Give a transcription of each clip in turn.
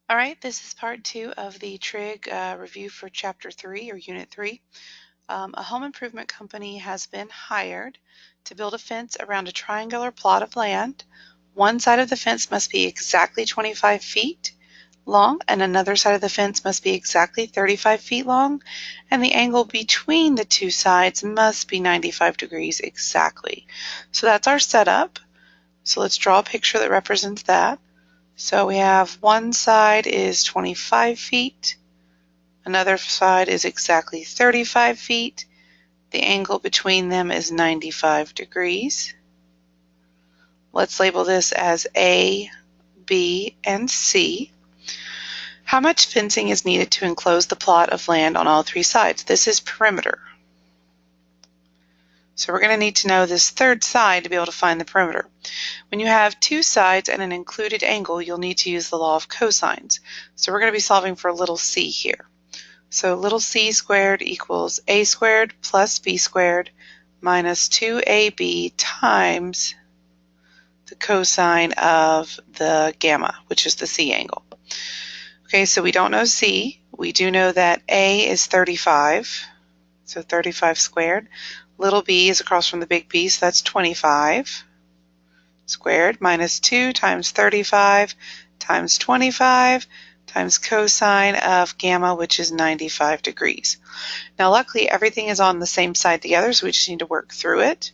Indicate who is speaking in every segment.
Speaker 1: All right, this is part 2 of the TRIG review for Chapter 3 or Unit 3. A home improvement company has been hired to build a fence around a triangular plot of land. One side of the fence must be exactly 25 feet long, and another side of the fence must be exactly 35 feet long, and the angle between the two sides must be 95 degrees exactly. So that's our setup. So let's draw a picture that represents that. So we have one side is 25 feet, another side is exactly 35 feet. The angle between them is 95 degrees. Let's label this as A, B, and C. How much fencing is needed to enclose the plot of land on all three sides? This is perimeter. So we're going to need to know this third side to be able to find the perimeter. When you have two sides and an included angle, you'll need to use the law of cosines. So we're going to be solving for little c here. So little c squared equals a squared plus b squared minus 2ab times the cosine of the gamma, which is the c angle. Okay, so we don't know c. We do know that a is 35, so 35 squared. Little b is across from the big B, so that's 25 squared minus 2 times 35 times 25 times cosine of gamma, which is 95 degrees. Now luckily everything is on the same side together, so we just need to work through it.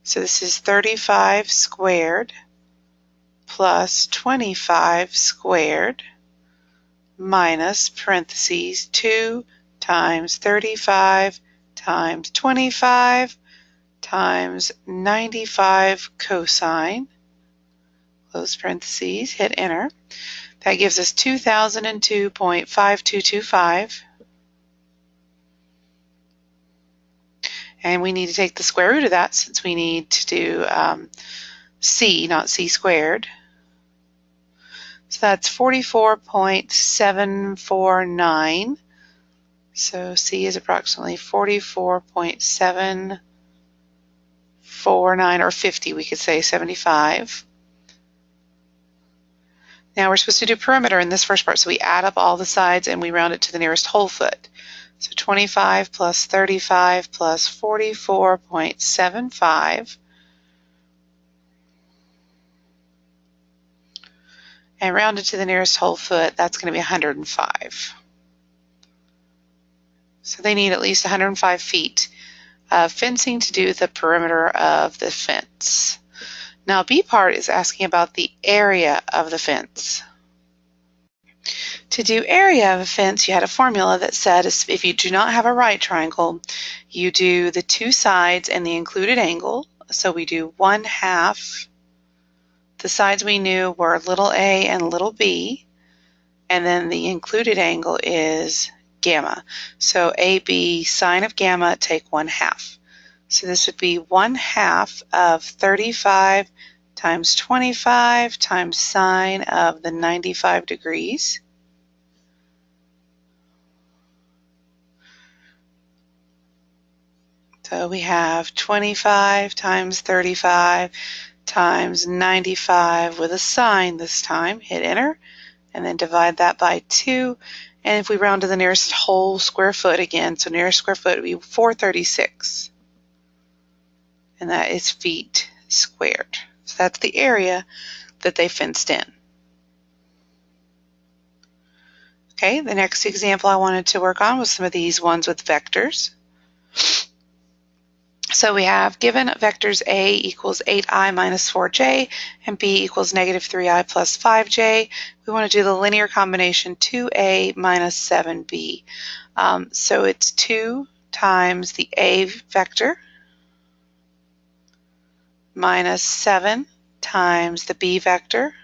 Speaker 1: So this is 35 squared plus 25 squared minus parentheses 2 times 35 times 25 times 95 cosine, close parentheses, hit enter. That gives us 2002.5225. And we need to take the square root of that since we need to do c, not c squared. So that's 44.749. So c is approximately 44.749, or 50, we could say 75. Now we're supposed to do perimeter in this first part, so we add up all the sides and we round it to the nearest whole foot. So 25 plus 35 plus 44.75. And rounded to the nearest whole foot, that's going to be 105. So they need at least 105 feet of fencing to do the perimeter of the fence. Now B part is asking about the area of the fence. To do area of a fence, you had a formula that said if you do not have a right triangle, you do the two sides and the included angle. So we do 1/2. The sides we knew were little a and little b, and then the included angle is gamma. So AB, sine of gamma, take 1/2. So this would be 1/2 of 35 times 25 times sine of the 95 degrees. So we have 25 times 35 times 95 with a sign this time. Hit enter and then divide that by 2. And if we round to the nearest whole square foot again, so nearest square foot would be 436. And that is feet squared. So that's the area that they fenced in. Okay, the next example I wanted to work on was some of these ones with vectors. So we have given vectors A equals 8i minus 4j and B equals negative 3i plus 5j. We want to do the linear combination 2a minus 7b. So it's 2 times the A vector minus 7 times the B vector.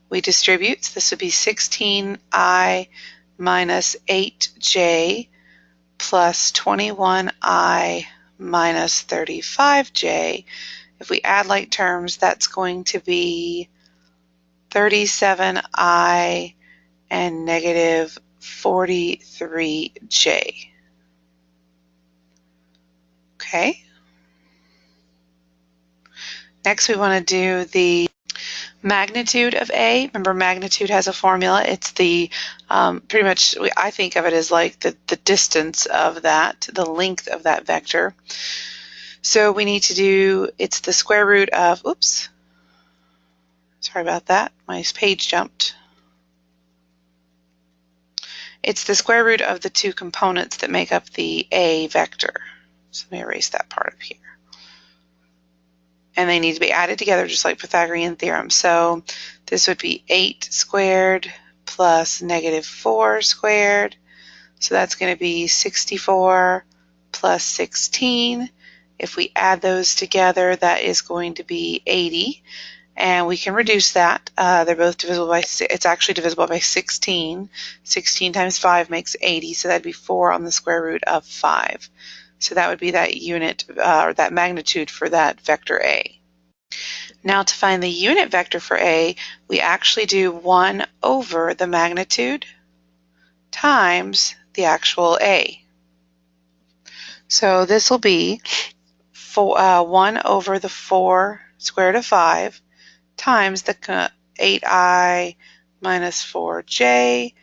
Speaker 1: We distribute, so this would be 16i minus 8j plus 21i minus 35j. If we add like terms, that's going to be 37i and negative 43j. Okay. Next we want to do the magnitude of A. Remember, magnitude has a formula. It's the, pretty much, I think of it as like the distance of that, the length of that vector. So we need to do, it's the square root of, oops, sorry about that, my page jumped. It's the square root of the two components that make up the A vector. So let me erase that part up here. And they need to be added together just like Pythagorean theorem. So this would be 8 squared plus -4 squared. So that's going to be 64 plus 16. If we add those together, that is going to be 80. And we can reduce that. They're both divisible by, it's actually divisible by 16. 16 times 5 makes 80, so that'd be 4 on the square root of 5. So that would be that unit, or that magnitude for that vector A. Now to find the unit vector for A, we actually do 1 over the magnitude times the actual A. So this will be 1 over the 4 square root of 5 times the 8i minus 4j.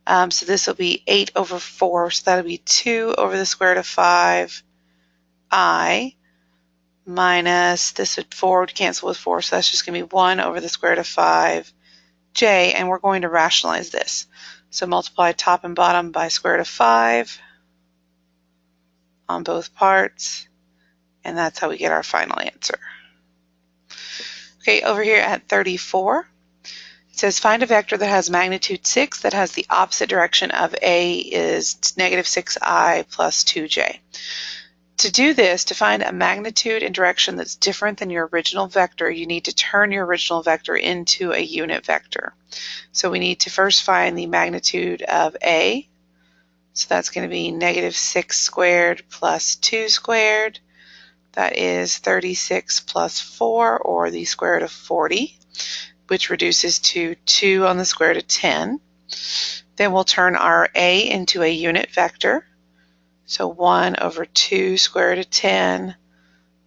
Speaker 1: So this will be 8 over 4, so that'll be 2 over the square root of 5i minus, this would 4 would cancel with 4, so that's just going to be 1 over the square root of 5j, and we're going to rationalize this. So multiply top and bottom by square root of 5 on both parts, and that's how we get our final answer. Okay, over here at 34, it says find a vector that has magnitude 6 that has the opposite direction of A is -6i plus 2j. To do this, to find a magnitude and direction that's different than your original vector, you need to turn your original vector into a unit vector. So we need to first find the magnitude of A. So that's going to be -6 squared plus 2 squared. That is 36 plus 4, or the square root of 40, which reduces to 2 on the square root of 10. Then we'll turn our A into a unit vector. So 1 over 2 square root of 10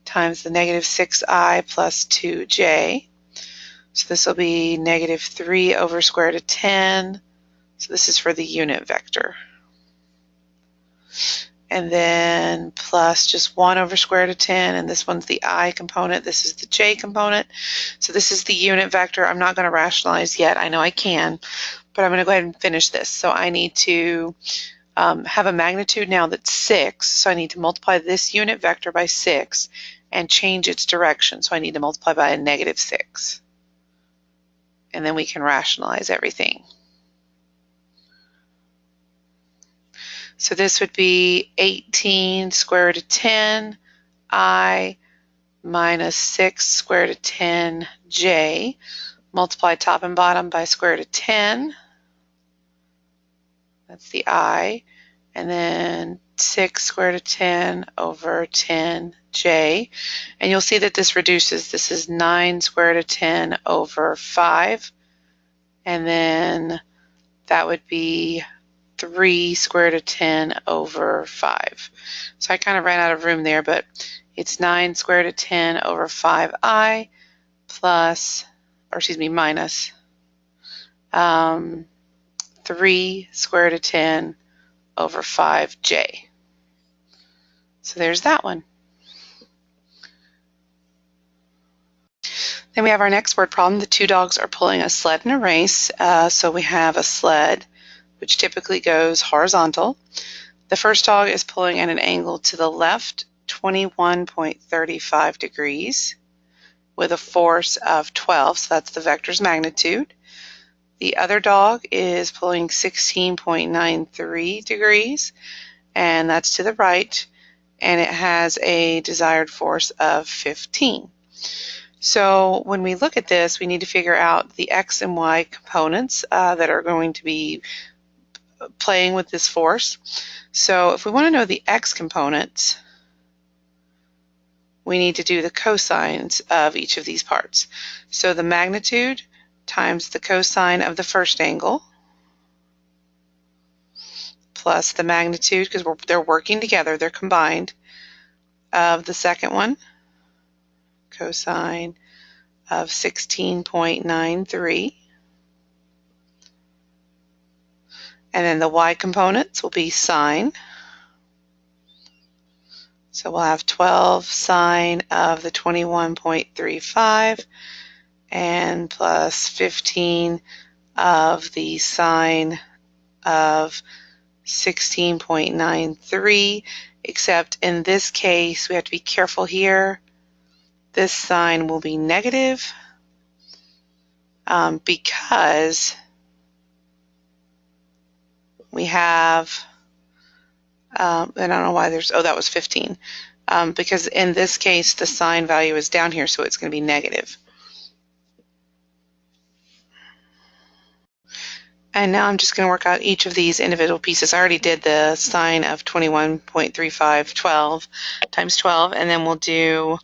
Speaker 1: times the -6i plus 2j. So this will be -3 over square root of 10. So this is for the unit vector. And then plus just 1 over square root of 10, and this one's the I component, this is the J component. So this is the unit vector. I'm not going to rationalize yet. I know I can, but I'm going to go ahead and finish this. So I need to have a magnitude now that's 6, so I need to multiply this unit vector by 6 and change its direction. So I need to multiply by a -6. And then we can rationalize everything. So this would be 18 square root of 10 I minus 6 square root of 10 j. Multiply top and bottom by square root of 10. That's the I. And then 6 square root of 10 over 10 j. And you'll see that this reduces. This is 9 square root of 10 over 5. And then that would be 3 square root of 10 over 5. So I kind of ran out of room there, but it's 9 square root of 10 over 5i plus, or excuse me, minus 3 square root of 10 over 5j. So there's that one. Then we have our next word problem. The two dogs are pulling a sled in a race. So we have a sled which typically goes horizontal. The first dog is pulling at an angle to the left 21.35 degrees with a force of 12, so that's the vector's magnitude. The other dog is pulling 16.93 degrees, and that's to the right, and it has a desired force of 15. So when we look at this, we need to figure out the x and y components that are going to be playing with this force. So if we want to know the x components, we need to do the cosines of each of these parts. So the magnitude times the cosine of the first angle plus the magnitude, because they're working together, they're combined, of the second one, cosine of 16.93. And then the y components will be sine. So we'll have 12 sine of the 21.35 and plus 15 of the sine of 16.93, except in this case we have to be careful here. This sign will be negative because we have, I don't know why there's, oh, that was 15. Because in this case the sign value is down here, so it's going to be negative. And now I'm just going to work out each of these individual pieces. I already did the sine of 21.35, 12 times 12, and then we'll do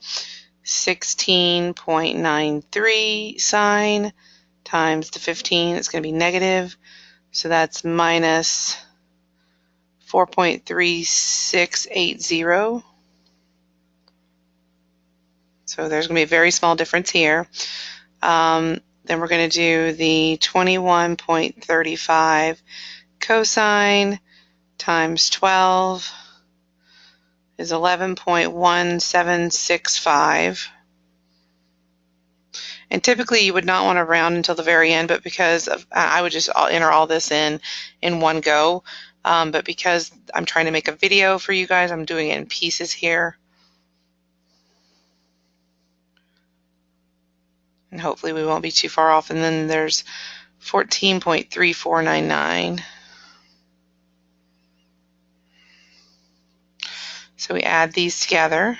Speaker 1: 16.93 sine times the 15. It's going to be negative, so that's minus 4.3680. So there's going to be a very small difference here. Then we're going to do the 21.35 cosine times 12 is 11.1765. And typically you would not want to round until the very end, but because of, I would just enter all this in one go. But because I'm trying to make a video for you guys, I'm doing it in pieces here. And hopefully we won't be too far off. And then there's 14.3499. So we add these together.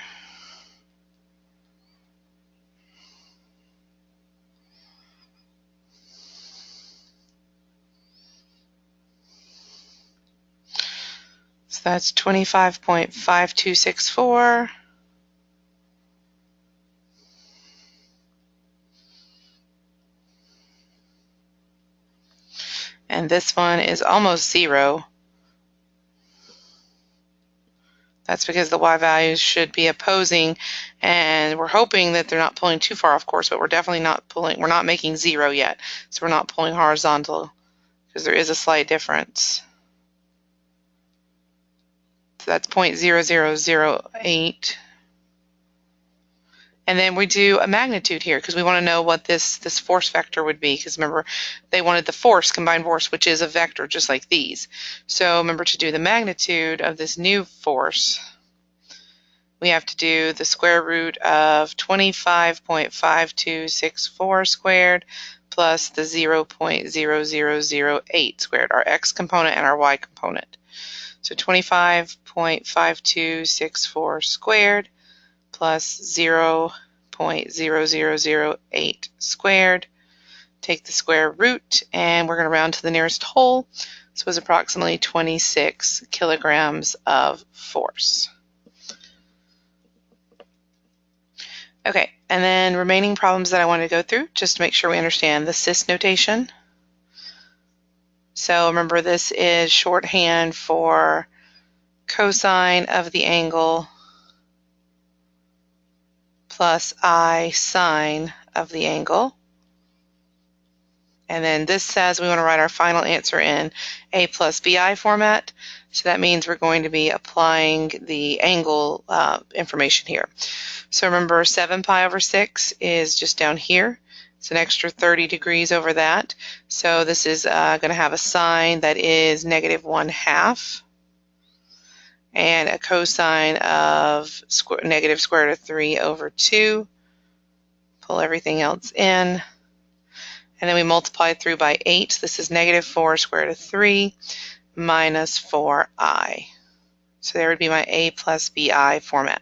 Speaker 1: So that's 25.5264. And this one is almost 0. That's because the y values should be opposing, and we're hoping that they're not pulling too far off course, but we're definitely not pulling, we're not making 0 yet. So we're not pulling horizontal because there is a slight difference. So that's 0.0008. And then we do a magnitude here because we want to know what this force vector would be, because remember they wanted the force, combined force, which is a vector just like these. So remember, to do the magnitude of this new force, we have to do the square root of 25.5264 squared plus the 0.0008 squared, our x component and our y component. So 25.5264 squared plus 0.0008 squared. Take the square root, and we're going to round to the nearest whole. So it was approximately 26 kilograms of force. Okay, and then remaining problems that I want to go through just to make sure we understand the cis notation. So remember, this is shorthand for cosine of the angle plus I sine of the angle. And then this says we want to write our final answer in A plus BI format. So that means we're going to be applying the angle information here. So remember, 7 pi over 6 is just down here. It's an extra 30 degrees over that. So this is going to have a sine that is -1/2. And a cosine of negative square root of 3 over 2. Pull everything else in. And then we multiply through by 8. This is -4 square root of 3 minus 4i. So there would be my A plus BI format.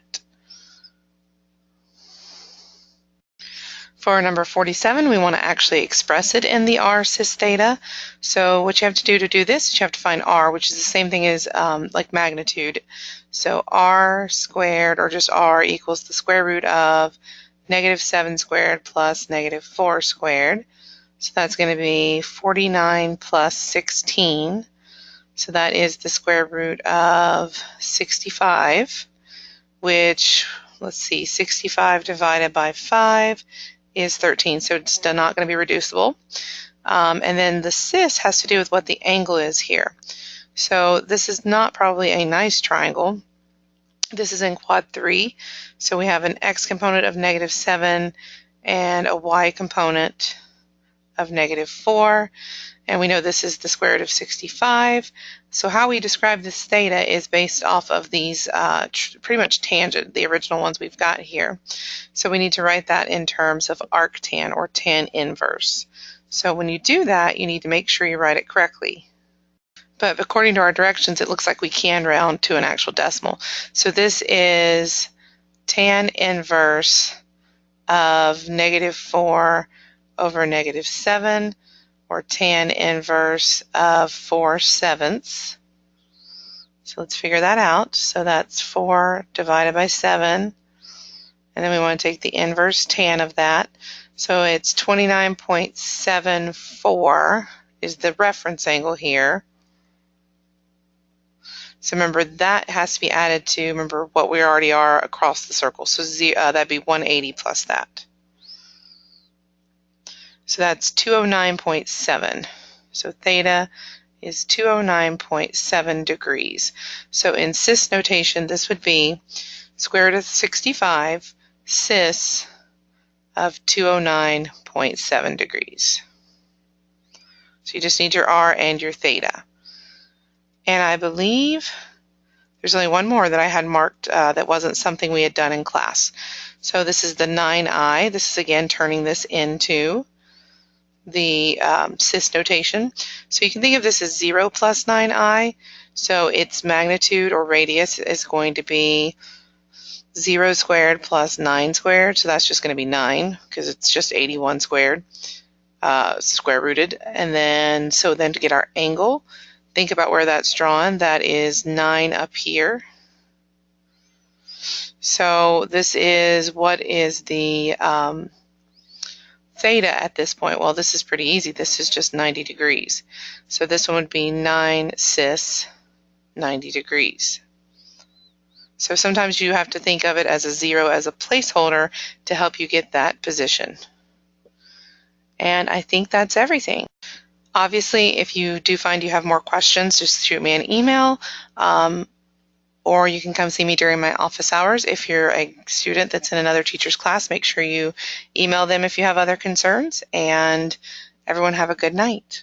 Speaker 1: For number 47, we want to actually express it in the r cis theta. So what you have to do this is you have to find r, which is the same thing as like magnitude. So r squared, or just r, equals the square root of -7 squared plus -4 squared. So that's going to be 49 plus 16. So that is the square root of 65, which, let's see, 65 divided by 5 is 13, so it's not going to be reducible. And then the cis has to do with what the angle is here. So this is not probably a nice triangle. This is in quad 3, so we have an x component of -7 and a y component of -4, and we know this is the square root of 65. So how we describe this theta is based off of these pretty much tangent, the original ones we've got here. So we need to write that in terms of arctan, or tan inverse. So when you do that, you need to make sure you write it correctly. But according to our directions, it looks like we can round to an actual decimal. So this is tan inverse of -4 over -7, or tan inverse of 4/7. So let's figure that out. So that's 4 divided by 7. And then we want to take the inverse tan of that. So it's 29.74 is the reference angle here. So remember, that has to be added to, remember, what we already are across the circle. So that'd be 180 plus that. So that's 209.7. So theta is 209.7 degrees. So in cis notation, this would be square root of 65 cis of 209.7 degrees. So you just need your r and your theta. And I believe there's only one more that I had marked that wasn't something we had done in class. So this is the 9i. This is, again, turning this into the cis notation. So you can think of this as 0 plus 9i. So its magnitude or radius is going to be 0 squared plus 9 squared. So that's just going to be 9 because it's just 81 squared, square rooted. And then, so then to get our angle, think about where that's drawn. That is 9 up here. So this is, what is the theta at this point? Well, this is pretty easy. This is just 90 degrees. So this one would be 9 cis 90 degrees. So sometimes you have to think of it as a 0 as a placeholder to help you get that position. And I think that's everything. Obviously, if you do find you have more questions, just shoot me an email, or you can come see me during my office hours. If you're a student that's in another teacher's class, make sure you email them if you have other concerns, and everyone have a good night.